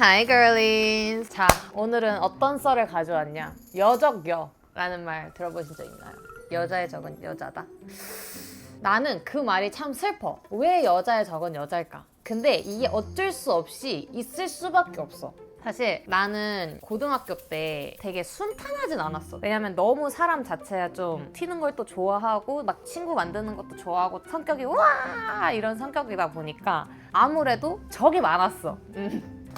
Hi girlies. 자, 오늘은 어떤 썰을 가져왔냐? 여적여라는 말 들어보신 적 있나요? 여자의 적은 여자다. 나는 그 말이 참 슬퍼. 왜 여자의 적은 여자일까? 근데 이게 어쩔 수 없이 있을 수밖에 없어. 사실 나는 고등학교 때 되게 순탄하진 않았어. 왜냐면 너무 사람 자체가 좀 튀는 걸 또 좋아하고 막 친구 만드는 것도 좋아하고 성격이 우와 이런 성격이다 보니까 아무래도 적이 많았어.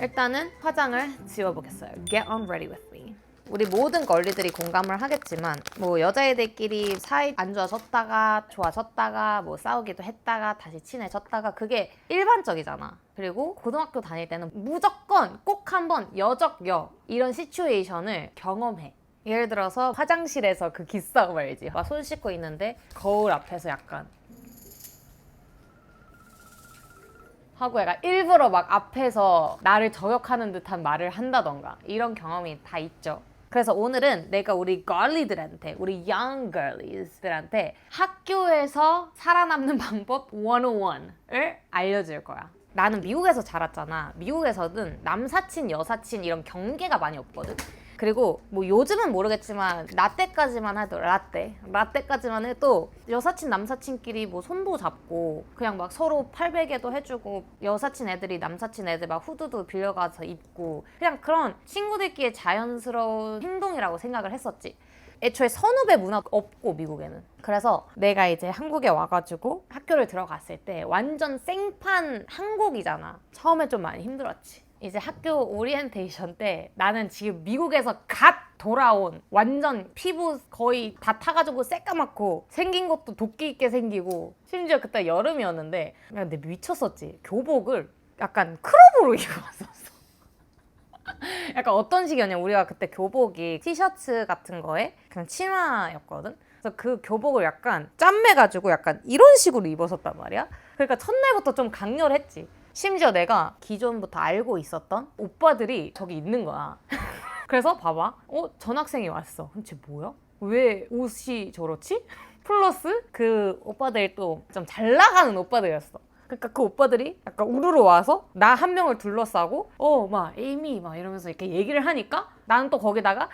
일단은 화장을 지워보겠어요. Get on ready with me. 우리 모든 걸리들이 공감을 하겠지만 뭐 여자애들끼리 사이 안 좋아졌다가 좋아졌다가 뭐 싸우기도 했다가 다시 친해졌다가 그게 일반적이잖아. 그리고 고등학교 다닐 때는 무조건 꼭 한번 여적여 이런 시츄에이션을 경험해. 예를 들어서 화장실에서 그 기싸움 알지? 막 손 씻고 있는데 거울 앞에서 약간 하고 약간 일부러 막 앞에서 나를 저격하는 듯한 말을 한다던가 이런 경험이 다 있죠. 그래서 오늘은 내가 우리 girly들한테, 우리 young girlies들한테 학교에서 살아남는 방법 101을 알려줄 거야. 나는 미국에서 자랐잖아. 미국에서는 남사친, 여사친 이런 경계가 많이 없거든. 그리고 뭐 요즘은 모르겠지만 라떼까지만 해도 라떼까지만 해도 여사친 남사친끼리 뭐 손도 잡고 그냥 막 서로 팔베개도 해주고 여사친 애들이 남사친 애들 막 후드도 빌려가서 입고 그냥 그런 친구들끼리 자연스러운 행동이라고 생각을 했었지. 애초에 선후배 문화가 없고 미국에는. 그래서 내가 이제 한국에 와가지고 학교를 들어갔을 때 완전 생판 한국이잖아. 처음에 좀 많이 힘들었지. 이제 학교 오리엔테이션 때 나는 지금 미국에서 갓 돌아온 완전 피부 거의 다 타가지고 새까맣고 생긴 것도 도끼 있게 생기고 심지어 그때 여름이었는데 근데 미쳤었지. 교복을 약간 크롭으로 입고 왔었어. 약간 어떤 식이었냐면 우리가 그때 교복이 티셔츠 같은 거에 그냥 치마였거든. 그래서 그 교복을 약간 짬매가지고 약간 이런 식으로 입었었단 말이야. 그러니까 첫날부터 좀 강렬했지. 심지어 내가 기존부터 알고 있었던 오빠들이 저기 있는 거야. 그래서 봐봐. 전학생이 왔어. 그럼 쟤 뭐야? 왜 옷이 저렇지? 플러스 그 오빠들 또 좀 잘 나가는 오빠들이었어. 그러니까 그 오빠들이 약간 우르르 와서 나 한 명을 둘러싸고 막 에이미 막 이러면서 이렇게 얘기를 하니까 나는 또 거기다가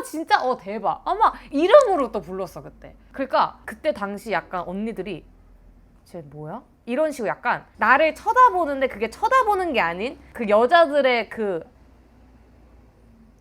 진짜 대박 막 이름으로 또 불렀어 그때. 그러니까 그때 당시 약간 언니들이 쟤 뭐야? 이런 식으로 약간 나를 쳐다보는데 그게 쳐다보는 게 아닌 그 여자들의 그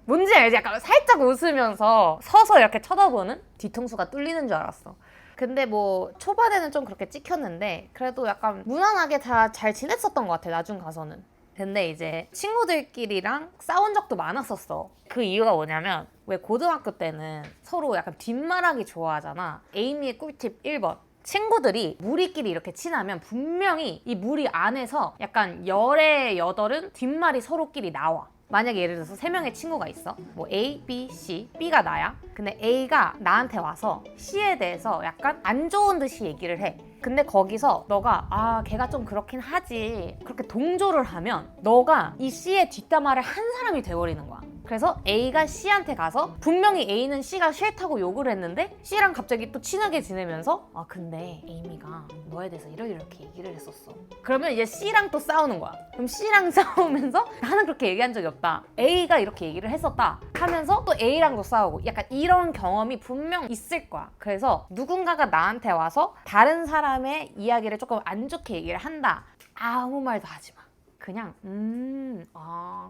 뭔지 알지? 약간 살짝 웃으면서 서서 이렇게 쳐다보는 뒤통수가 뚫리는 줄 알았어. 근데 뭐 초반에는 좀 그렇게 찍혔는데 그래도 약간 무난하게 다 잘 지냈었던 것 같아 나중 가서는. 근데 이제 친구들끼리랑 싸운 적도 많았었어. 그 이유가 뭐냐면 왜 고등학교 때는 서로 약간 뒷말하기 좋아하잖아. 에이미의 꿀팁 1번. 친구들이 무리끼리 이렇게 친하면 분명히 이 무리 안에서 약간 열의 여덟은 뒷말이 서로끼리 나와. 만약에 예를 들어서 3명의 친구가 있어. 뭐 A, B, C, B가 나야. 근데 A가 나한테 와서 C에 대해서 약간 안 좋은 듯이 얘기를 해. 근데 거기서 너가 걔가 좀 그렇긴 하지 그렇게 동조를 하면 너가 이 C의 뒷담화를 한 사람이 돼버리는 거야. 그래서 A가 C한테 가서 분명히 A는 C가 싫다고 욕을 했는데 C랑 갑자기 또 친하게 지내면서 근데 에이미가 너에 대해서 이렇게 얘기를 했었어. 그러면 이제 C랑 또 싸우는 거야. 그럼 C랑 싸우면서 나는 그렇게 얘기한 적이 없다. A가 이렇게 얘기를 했었다 하면서 또 A랑도 싸우고 약간 이런 경험이 분명 있을 거야. 그래서 누군가가 나한테 와서 다른 사람의 이야기를 조금 안 좋게 얘기를 한다. 아무 말도 하지 마. 그냥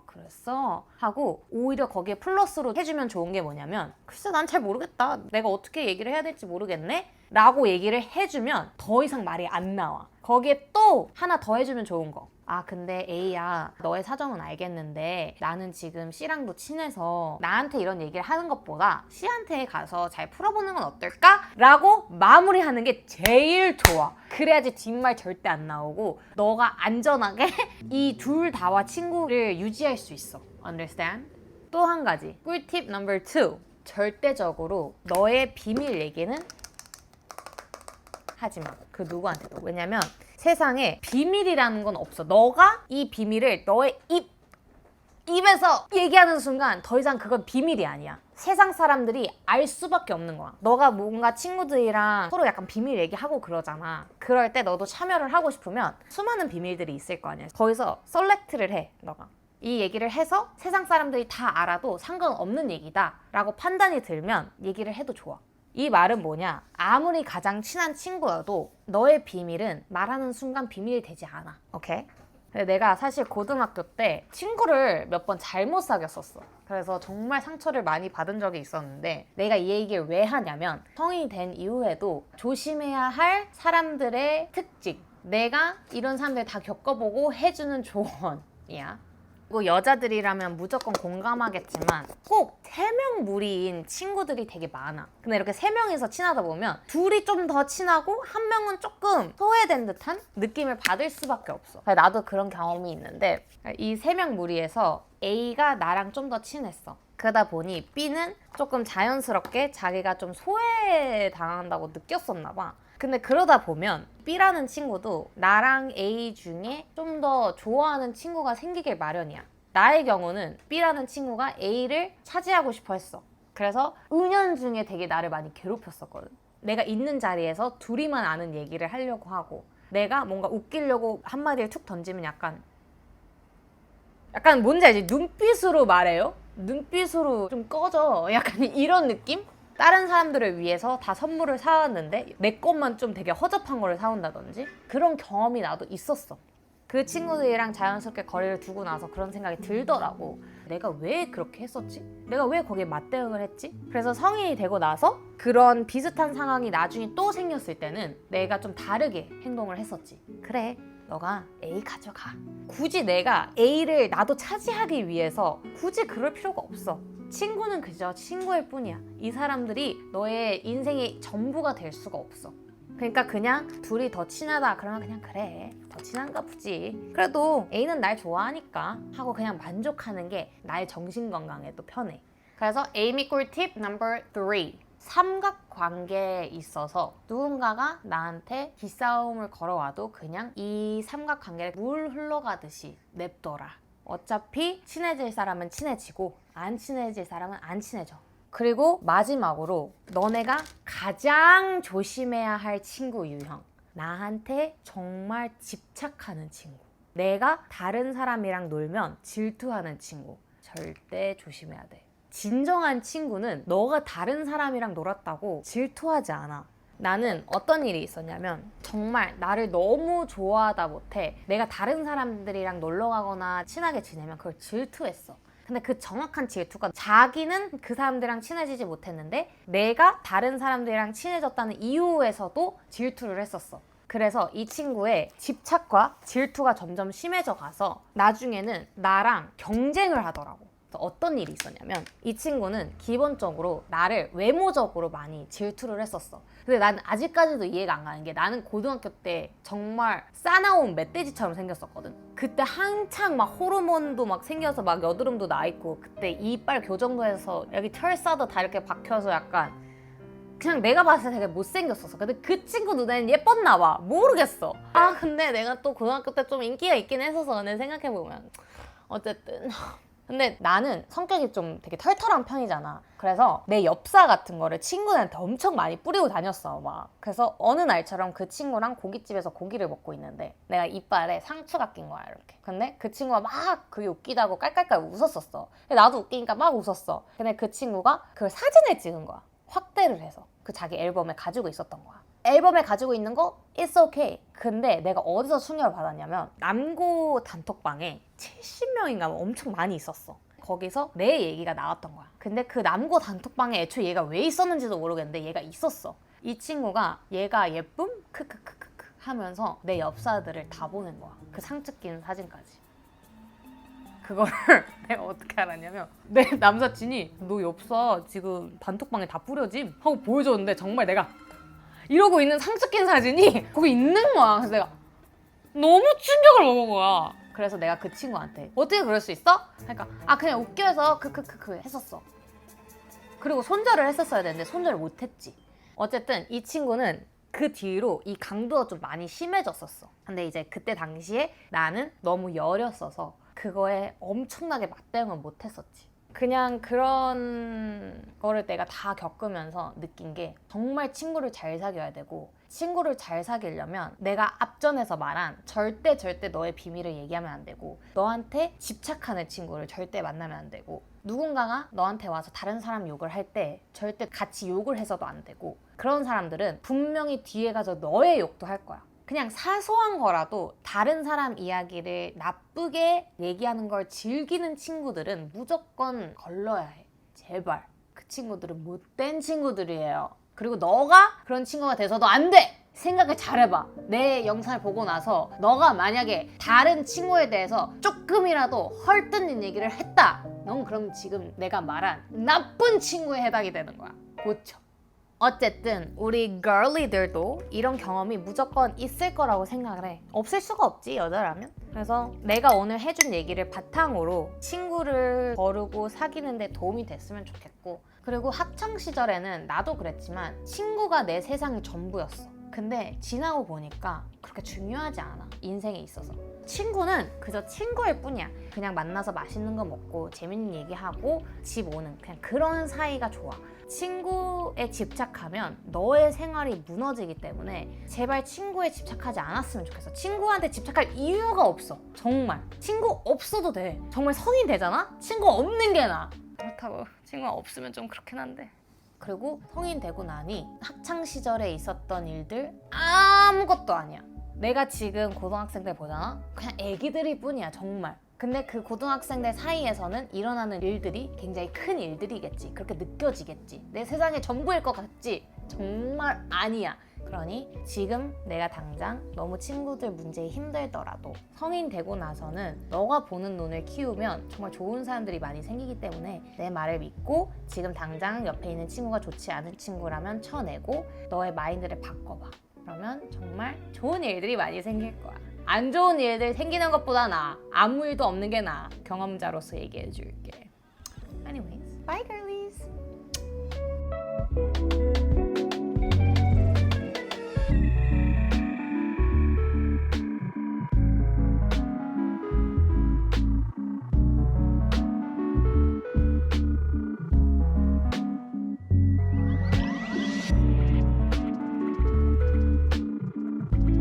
그랬어 하고 오히려 거기에 플러스로 해주면 좋은 게 뭐냐면 글쎄 난 잘 모르겠다. 내가 어떻게 얘기를 해야 될지 모르겠네 라고 얘기를 해주면 더 이상 말이 안 나와. 거기에 또 하나 더 해주면 좋은 거. 근데 A야 너의 사정은 알겠는데 나는 지금 C랑도 친해서 나한테 이런 얘기를 하는 것보다 C한테 가서 잘 풀어보는 건 어떨까? 라고 마무리하는 게 제일 좋아. 그래야지 뒷말 절대 안 나오고 너가 안전하게 이 둘 다와 친구를 유지할 수 있어. Understand? 또 한 가지 꿀팁 넘버 2. 절대적으로 너의 비밀 얘기는 하지 마. 그 누구한테도. 왜냐면 세상에 비밀이라는 건 없어. 너가 이 비밀을 너의 입 입에서 얘기하는 순간 더 이상 그건 비밀이 아니야. 세상 사람들이 알 수밖에 없는 거야. 너가 뭔가 친구들이랑 서로 약간 비밀 얘기하고 그러잖아. 그럴 때 너도 참여를 하고 싶으면 수많은 비밀들이 있을 거 아니야. 거기서 셀렉트를 해, 너가. 이 얘기를 해서 세상 사람들이 다 알아도 상관없는 얘기다 라고 판단이 들면 얘기를 해도 좋아. 이 말은 뭐냐? 아무리 가장 친한 친구여도 너의 비밀은 말하는 순간 비밀이 되지 않아. 오케이? 내가 사실 고등학교 때 친구를 몇 번 잘못 사귀었었어. 그래서 정말 상처를 많이 받은 적이 있었는데 내가 이 얘기를 왜 하냐면 성인이 된 이후에도 조심해야 할 사람들의 특징, 내가 이런 사람들 다 겪어보고 해주는 조언이야. 그리고 여자들이라면 무조건 공감하겠지만 꼭 3명 무리인 친구들이 되게 많아. 근데 이렇게 3명이서 친하다 보면 둘이 좀 더 친하고 한 명은 조금 소외된 듯한 느낌을 받을 수밖에 없어. 나도 그런 경험이 있는데 이 3명 무리에서 A가 나랑 좀 더 친했어. 그러다 보니 B는 조금 자연스럽게 자기가 좀 소외당한다고 느꼈었나 봐. 근데 그러다 보면 B라는 친구도 나랑 A 중에 좀 더 좋아하는 친구가 생기길 마련이야. 나의 경우는 B라는 친구가 A를 차지하고 싶어 했어. 그래서 은연중에 되게 나를 많이 괴롭혔었거든. 내가 있는 자리에서 둘이만 아는 얘기를 하려고 하고 내가 뭔가 웃기려고 한마디를 툭 던지면 약간 뭔지 알지? 눈빛으로 말해요? 눈빛으로 좀 꺼져. 약간 이런 느낌? 다른 사람들을 위해서 다 선물을 사왔는데 내 것만 좀 되게 허접한 거를 사온다든지 그런 경험이 나도 있었어. 그 친구들이랑 자연스럽게 거리를 두고 나서 그런 생각이 들더라고. 내가 왜 그렇게 했었지? 내가 왜 거기에 맞대응을 했지? 그래서 성인이 되고 나서 그런 비슷한 상황이 나중에 또 생겼을 때는 내가 좀 다르게 행동을 했었지. 그래, 너가 A 가져가. 굳이 내가 A를 나도 차지하기 위해서 굳이 그럴 필요가 없어. 친구는 그저 친구일 뿐이야. 이 사람들이 너의 인생의 전부가 될 수가 없어. 그러니까 그냥 둘이 더 친하다 그러면 그냥 그래, 더 친한가 보지. 그래도 A는 날 좋아하니까 하고 그냥 만족하는 게 나의 정신건강에도 편해. 그래서 에이미 꿀팁 넘버 3. 삼각관계에 있어서 누군가가 나한테 기싸움을 걸어와도 그냥 이 삼각관계를 물 흘러가듯이 냅둬라. 어차피 친해질 사람은 친해지고 안 친해질 사람은 안 친해져. 그리고 마지막으로 너네가 가장 조심해야 할 친구 유형. 나한테 정말 집착하는 친구. 내가 다른 사람이랑 놀면 질투하는 친구. 절대 조심해야 돼. 진정한 친구는 너가 다른 사람이랑 놀았다고 질투하지 않아. 나는 어떤 일이 있었냐면 정말 나를 너무 좋아하다 못해 내가 다른 사람들이랑 놀러 가거나 친하게 지내면 그걸 질투했어. 근데 그 정확한 질투가 자기는 그 사람들이랑 친해지지 못했는데 내가 다른 사람들이랑 친해졌다는 이유에서도 질투를 했었어. 그래서 이 친구의 집착과 질투가 점점 심해져 가서 나중에는 나랑 경쟁을 하더라고. 어떤 일이 있었냐면 이 친구는 기본적으로 나를 외모적으로 많이 질투를 했었어. 근데 나는 아직까지도 이해가 안 가는 게 나는 고등학교 때 정말 싸나운 멧돼지처럼 생겼었거든. 그때 한창 막 호르몬도 막 생겨서 막 여드름도 나 있고 그때 이빨 교정도 해서 여기 털사도 다 이렇게 박혀서 약간 그냥 내가 봤을 때 되게 못생겼었어. 근데 그 친구 눈에는 예뻤나 봐. 모르겠어. 근데 내가 또 고등학교 때 좀 인기가 있긴 했어서 근데 생각해보면 어쨌든 근데 나는 성격이 좀 되게 털털한 편이잖아. 그래서 내 엽사 같은 거를 친구들한테 엄청 많이 뿌리고 다녔어 막. 그래서 어느 날처럼 그 친구랑 고깃집에서 고기를 먹고 있는데 내가 이빨에 상처가 낀 거야 이렇게. 근데 그 친구가 막 그게 웃기다고 깔깔깔 웃었었어. 나도 웃기니까 막 웃었어. 근데 그 친구가 그 사진을 찍은 거야. 확대를 해서 그 자기 앨범에 가지고 있었던 거야. 앨범에 가지고 있는 거 it's okay. 근데 내가 어디서 충격을 받았냐면 남고 단톡방에 70명인가 엄청 많이 있었어. 거기서 내 얘기가 나왔던 거야. 근데 그 남고 단톡방에 애초에 얘가 왜 있었는지도 모르겠는데 얘가 있었어. 이 친구가 얘가 예쁨? 크크크크크 하면서 내 엽사들을 다 보낸 거야. 그 상처 낀 사진까지. 그거를 내가 어떻게 알았냐면 내 남사친이 너 엽사 지금 단톡방에 다 뿌려짐 하고 보여줬는데 정말 내가 이러고 있는 상처 낀 사진이 거기 있는 거야. 그래서 내가 너무 충격을 먹은 거야. 그래서 내가 그 친구한테 어떻게 그럴 수 있어? 그러니까 그냥 웃겨 해서 크크크크 했었어. 그리고 손절을 했었어야 되는데 손절을 못했지. 어쨌든 이 친구는 그 뒤로 이 강도가 좀 많이 심해졌었어. 근데 이제 그때 당시에 나는 너무 여렸어서 그거에 엄청나게 맞대응을 못했었지. 그냥 그런 거를 내가 다 겪으면서 느낀 게 정말 친구를 잘 사귀어야 되고, 친구를 잘 사귀려면 내가 앞전에서 말한 절대 너의 비밀을 얘기하면 안 되고, 너한테 집착하는 친구를 절대 만나면 안 되고, 누군가가 너한테 와서 다른 사람 욕을 할 때 절대 같이 욕을 해서도 안 되고, 그런 사람들은 분명히 뒤에 가서 너의 욕도 할 거야. 그냥 사소한 거라도 다른 사람 이야기를 나쁘게 얘기하는 걸 즐기는 친구들은 무조건 걸러야 해. 제발. 그 친구들은 못된 친구들이에요. 그리고 너가 그런 친구가 돼서도 안 돼! 생각을 잘해봐. 내 영상을 보고 나서 너가 만약에 다른 친구에 대해서 조금이라도 헐뜯는 얘기를 했다. 넌 그럼 지금 내가 말한 나쁜 친구에 해당이 되는 거야. 고쳐. 어쨌든 우리 girly들도 이런 경험이 무조건 있을 거라고 생각을 해. 없을 수가 없지, 여자라면. 그래서 내가 오늘 해준 얘기를 바탕으로 친구를 거르고 사귀는 데 도움이 됐으면 좋겠고, 그리고 학창 시절에는 나도 그랬지만 친구가 내 세상의 전부였어. 근데 지나고 보니까 그렇게 중요하지 않아, 인생에 있어서. 친구는 그저 친구일 뿐이야. 그냥 만나서 맛있는 거 먹고 재밌는 얘기하고 집 오는 그냥 그런 사이가 좋아. 친구에 집착하면 너의 생활이 무너지기 때문에 제발 친구에 집착하지 않았으면 좋겠어. 친구한테 집착할 이유가 없어. 정말. 친구 없어도 돼. 정말 성인 되잖아? 친구 없는 게 나아. 그렇다고 친구가 없으면 좀 그렇긴 한데. 그리고 성인 되고 나니 학창 시절에 있었던 일들 아무것도 아니야. 내가 지금 고등학생들 보잖아? 그냥 애기들일 뿐이야, 정말. 근데 그 고등학생들 사이에서는 일어나는 일들이 굉장히 큰 일들이겠지. 그렇게 느껴지겠지. 내 세상의 전부일 것 같지? 정말 아니야. 그러니 지금 내가 당장 너무 친구들 문제에 힘들더라도 성인 되고 나서는 너가 보는 눈을 키우면 정말 좋은 사람들이 많이 생기기 때문에 내 말을 믿고 지금 당장 옆에 있는 친구가 좋지 않은 친구라면 쳐내고 너의 마인드를 바꿔봐. 그러면 정말 좋은 일들이 많이 생길 거야. 안 좋은 일들 생기는 것보다 나아. 아무 일도 없는 게 나아. 경험자로서 얘기해 줄게. Anyways, bye girlie.